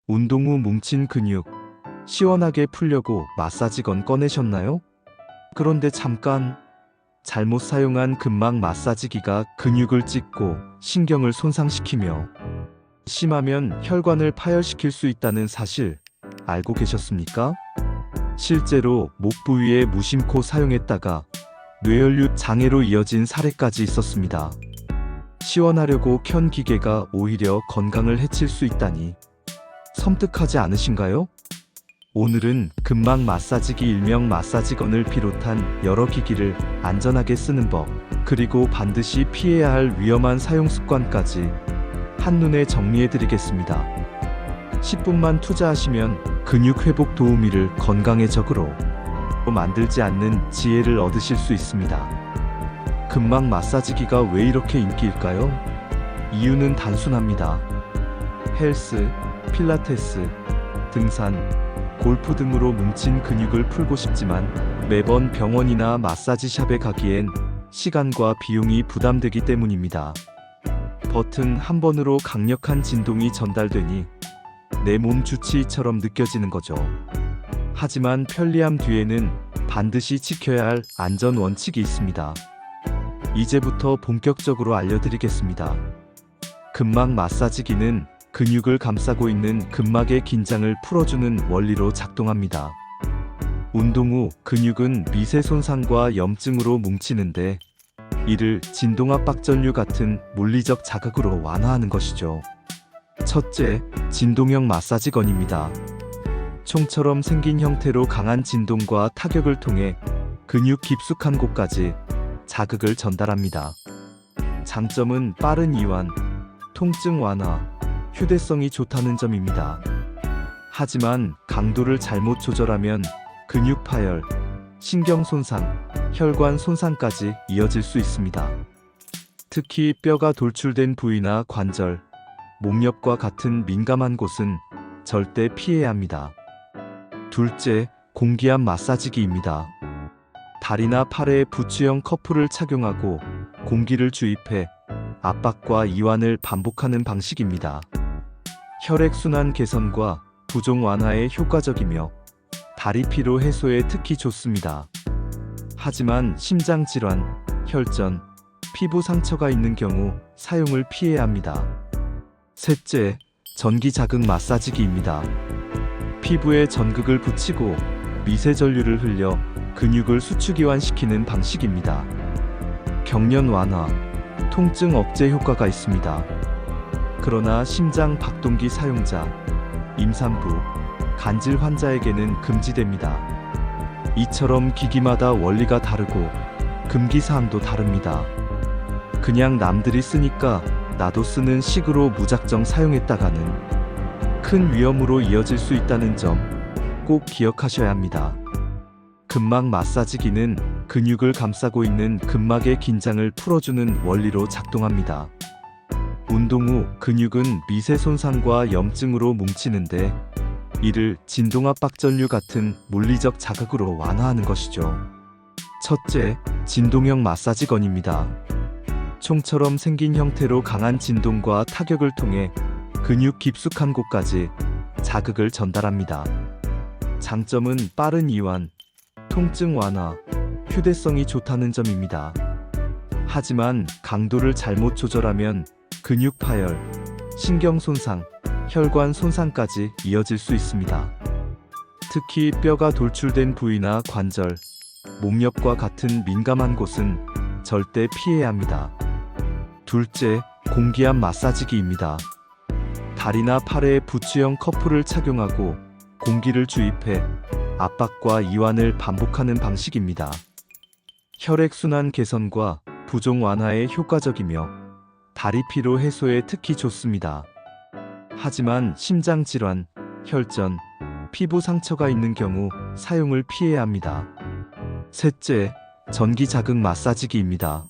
운동 후 뭉친 근육 시원하게 풀려고 마사지건 꺼내셨나요? 그런데 잠깐, 잘못 사용한 근막 마사지기가 근육을 찢고 신경을 손상시키며 심하면 혈관을 파열시킬 수 있다는 사실 알고 계셨습니까? 실제로 목 부위에 무심코 사용했다가 뇌혈류 장애로 이어진 사례까지 있었습니다. 시원하려고 켠 기계가 오히려 건강을 해칠 수 있다니 섬뜩하지 않으신가요? 오늘은 근막 마사지기 일명 마사지건을 비롯한 여러 기기를 안전하게 쓰는 법, 그리고 반드시 피해야 할 위험한 사용 습관까지 한눈에 정리해드리겠습니다. 10분만 투자하시면 근육 회복 도우미를 건강의 적으로 만들지 않는 지혜를 얻으실 수 있습니다. 근막 마사지기가 왜 이렇게 인기일까요? 이유는 단순합니다. 헬스, 필라테스, 등산, 골프 등으로 뭉친 근육을 풀고 싶지만 매번 병원이나 마사지샵에 가기엔 시간과 비용이 부담되기 때문입니다. 버튼 한 번으로 강력한 진동이 전달되니 내 몸 주치의처럼 느껴지는 거죠. 하지만 편리함 뒤에는 반드시 지켜야 할 안전 원칙이 있습니다. 이제부터 본격적으로 알려드리겠습니다. 근막 마사지기는 근육을 감싸고 있는 근막의 긴장을 풀어주는 원리로 작동합니다. 운동 후 근육은 미세 손상과 염증으로 뭉치는데 이를 진동압박전류 같은 물리적 자극으로 완화하는 것이죠. 첫째, 진동형 마사지건입니다. 총처럼 생긴 형태로 강한 진동과 타격을 통해 근육 깊숙한 곳까지 자극을 전달합니다. 장점은 빠른 이완, 통증 완화, 휴대성이 좋다는 점입니다. 하지만 강도를 잘못 조절하면 근육 파열, 신경 손상, 혈관 손상까지 이어질 수 있습니다. 특히 뼈가 돌출된 부위나 관절, 목 옆과 같은 민감한 곳은 절대 피해야 합니다. 둘째, 공기압 마사지기입니다. 다리나 팔에 부츠형 커프를 착용하고 공기를 주입해 압박과 이완을 반복하는 방식입니다. 혈액순환 개선과 부종 완화에 효과적이며 다리 피로 해소에 특히 좋습니다. 하지만 심장 질환, 혈전, 피부 상처가 있는 경우 사용을 피해야 합니다. 셋째, 전기 자극 마사지기입니다. 피부에 전극을 붙이고 미세 전류를 흘려 근육을 수축이완시키는 방식입니다. 경련 완화, 통증 억제 효과가 있습니다. 그러나 심장 박동기 사용자, 임산부, 간질 환자에게는 금지됩니다. 이처럼 기기마다 원리가 다르고 금기사항도 다릅니다. 그냥 남들이 쓰니까 나도 쓰는 식으로 무작정 사용했다가는 큰 위험으로 이어질 수 있다는 점 꼭 기억하셔야 합니다. 근막 마사지기는 근육을 감싸고 있는 근막의 긴장을 풀어주는 원리로 작동합니다. 운동 후 근육은 미세 손상과 염증으로 뭉치는데 이를 진동압박전류 같은 물리적 자극으로 완화하는 것이죠. 첫째, 진동형 마사지건입니다. 총처럼 생긴 형태로 강한 진동과 타격을 통해 근육 깊숙한 곳까지 자극을 전달합니다. 장점은 빠른 이완, 통증 완화, 휴대성이 좋다는 점입니다. 하지만 강도를 잘못 조절하면 근육 파열, 신경 손상, 혈관 손상까지 이어질 수 있습니다. 특히 뼈가 돌출된 부위나 관절, 목 옆과 같은 민감한 곳은 절대 피해야 합니다. 둘째, 공기압 마사지기입니다. 다리나 팔에 부츠형 커프를 착용하고 공기를 주입해 압박과 이완을 반복하는 방식입니다. 혈액순환 개선과 부종 완화에 효과적이며 다리 피로 해소에 특히 좋습니다. 하지만 심장 질환, 혈전, 피부 상처가 있는 경우 사용을 피해야 합니다. 셋째, 전기 자극 마사지기입니다.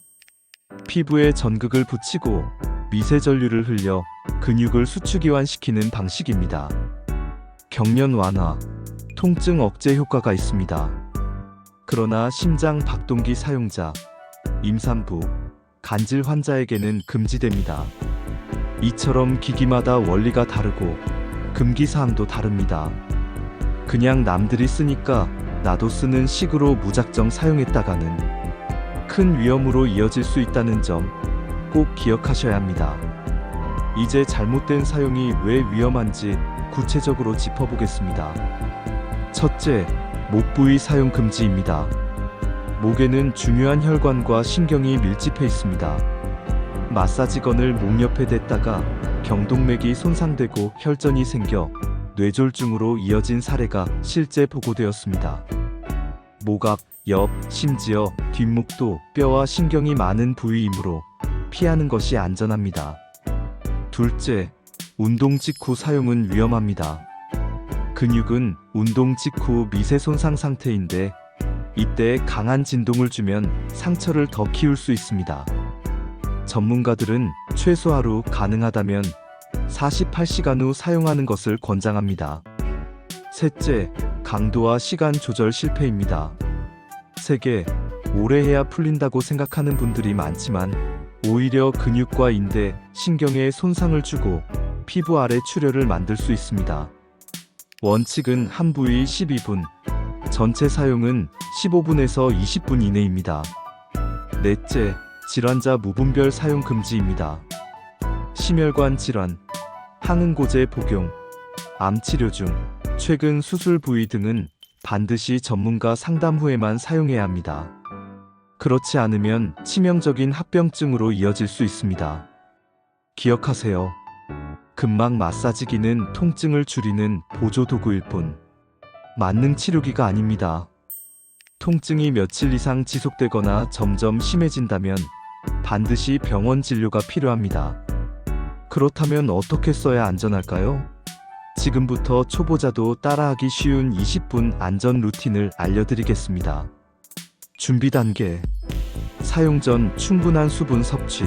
피부에 전극을 붙이고 미세 전류를 흘려 근육을 수축이완시키는 방식입니다. 경련 완화, 통증 억제 효과가 있습니다. 그러나 심장 박동기 사용자, 임산부, 간질 환자에게는 금지됩니다. 이처럼 기기마다 원리가 다르고 금기사항도 다릅니다. 그냥 남들이 쓰니까 나도 쓰는 식으로 무작정 사용했다가는 큰 위험으로 이어질 수 있다는 점 꼭 기억하셔야 합니다. 이제 잘못된 사용이 왜 위험한지 구체적으로 짚어보겠습니다. 첫째, 목 부위 사용 금지입니다. 목에는 중요한 혈관과 신경이 밀집해 있습니다. 마사지건을 목 옆에 댔다가 경동맥이 손상되고 혈전이 생겨 뇌졸중으로 이어진 사례가 실제 보고되었습니다. 목 앞, 옆, 심지어 뒷목도 뼈와 신경이 많은 부위이므로 피하는 것이 안전합니다. 둘째, 운동 직후 사용은 위험합니다. 근육은 운동 직후 미세 손상 상태인데 이때 강한 진동을 주면 상처를 더 키울 수 있습니다. 전문가들은 최소 하루, 가능하다면 48시간 후 사용하는 것을 권장합니다. 셋째, 강도와 시간 조절 실패입니다. 세게 오래 해야 풀린다고 생각하는 분들이 많지만 오히려 근육과 인대, 신경에 손상을 주고 피부 아래 출혈을 만들 수 있습니다. 원칙은 한 부위 12분, 전체 사용은 15분에서 20분 이내입니다. 넷째, 질환자 무분별 사용 금지입니다. 심혈관 질환, 항응고제 복용, 암 치료 중, 최근 수술 부위 등은 반드시 전문가 상담 후에만 사용해야 합니다. 그렇지 않으면 치명적인 합병증으로 이어질 수 있습니다. 기억하세요. 근막 마사지기는 통증을 줄이는 보조 도구일 뿐 만능 치료기가 아닙니다. 통증이 며칠 이상 지속되거나 점점 심해진다면 반드시 병원 진료가 필요합니다. 그렇다면 어떻게 써야 안전할까요? 지금부터 초보자도 따라하기 쉬운 20분 안전 루틴을 알려드리겠습니다. 준비 단계. 사용 전 충분한 수분 섭취.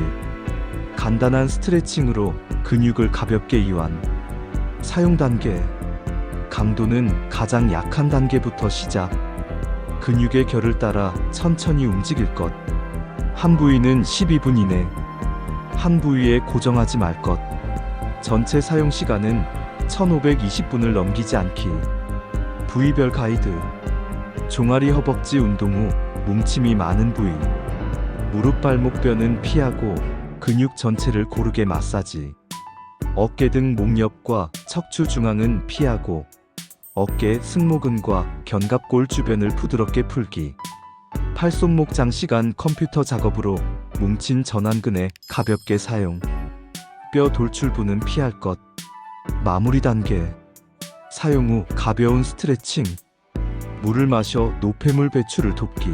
간단한 스트레칭으로 근육을 가볍게 이완. 사용 단계. 강도는 가장 약한 단계부터 시작. 근육의 결을 따라 천천히 움직일 것. 한 부위는 12분 이내. 한 부위에 고정하지 말 것. 전체 사용 시간은 1520분을 넘기지 않기. 부위별 가이드. 종아리 허벅지 운동 후 뭉침이 많은 부위. 무릎 발목뼈는 피하고 근육 전체를 고르게 마사지. 어깨 등 목 옆과 척추 중앙은 피하고 어깨, 승모근과 견갑골 주변을 부드럽게 풀기. 팔손목 장시간 컴퓨터 작업으로 뭉친 전완근에 가볍게 사용. 뼈 돌출부는 피할 것. 마무리 단계. 사용 후 가벼운 스트레칭. 물을 마셔 노폐물 배출을 돕기.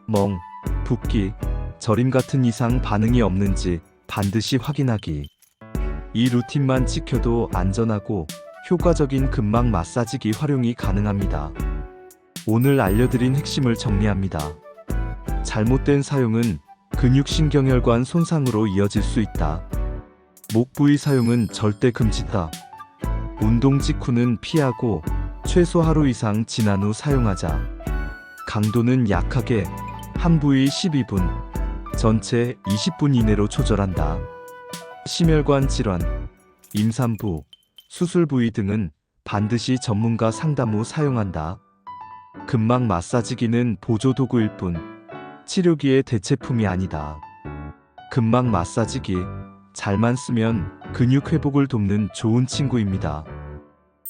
멍, 붓기, 저림 같은 이상 반응이 없는지 반드시 확인하기. 이 루틴만 지켜도 안전하고 효과적인 근막 마사지기 활용이 가능합니다. 오늘 알려드린 핵심을 정리합니다. 잘못된 사용은 근육신경혈관 손상으로 이어질 수 있다. 목 부위 사용은 절대 금지다. 운동 직후는 피하고 최소 하루 이상 지난 후 사용하자. 강도는 약하게 한 부위 12분, 전체 20분 이내로 조절한다. 심혈관 질환, 임산부, 수술 부위 등은 반드시 전문가 상담 후 사용한다. 근막 마사지기는 보조 도구일 뿐 치료기의 대체품이 아니다. 근막 마사지기, 잘만 쓰면 근육 회복을 돕는 좋은 친구입니다.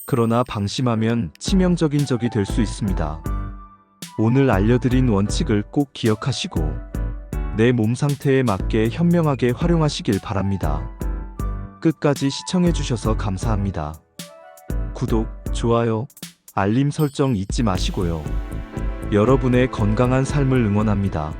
그러나 방심하면 치명적인 적이 될 수 있습니다. 오늘 알려드린 원칙을 꼭 기억하시고 내 몸 상태에 맞게 현명하게 활용하시길 바랍니다. 끝까지 시청해주셔서 감사합니다. 구독, 좋아요, 알림 설정 잊지 마시고요. 여러분의 건강한 삶을 응원합니다.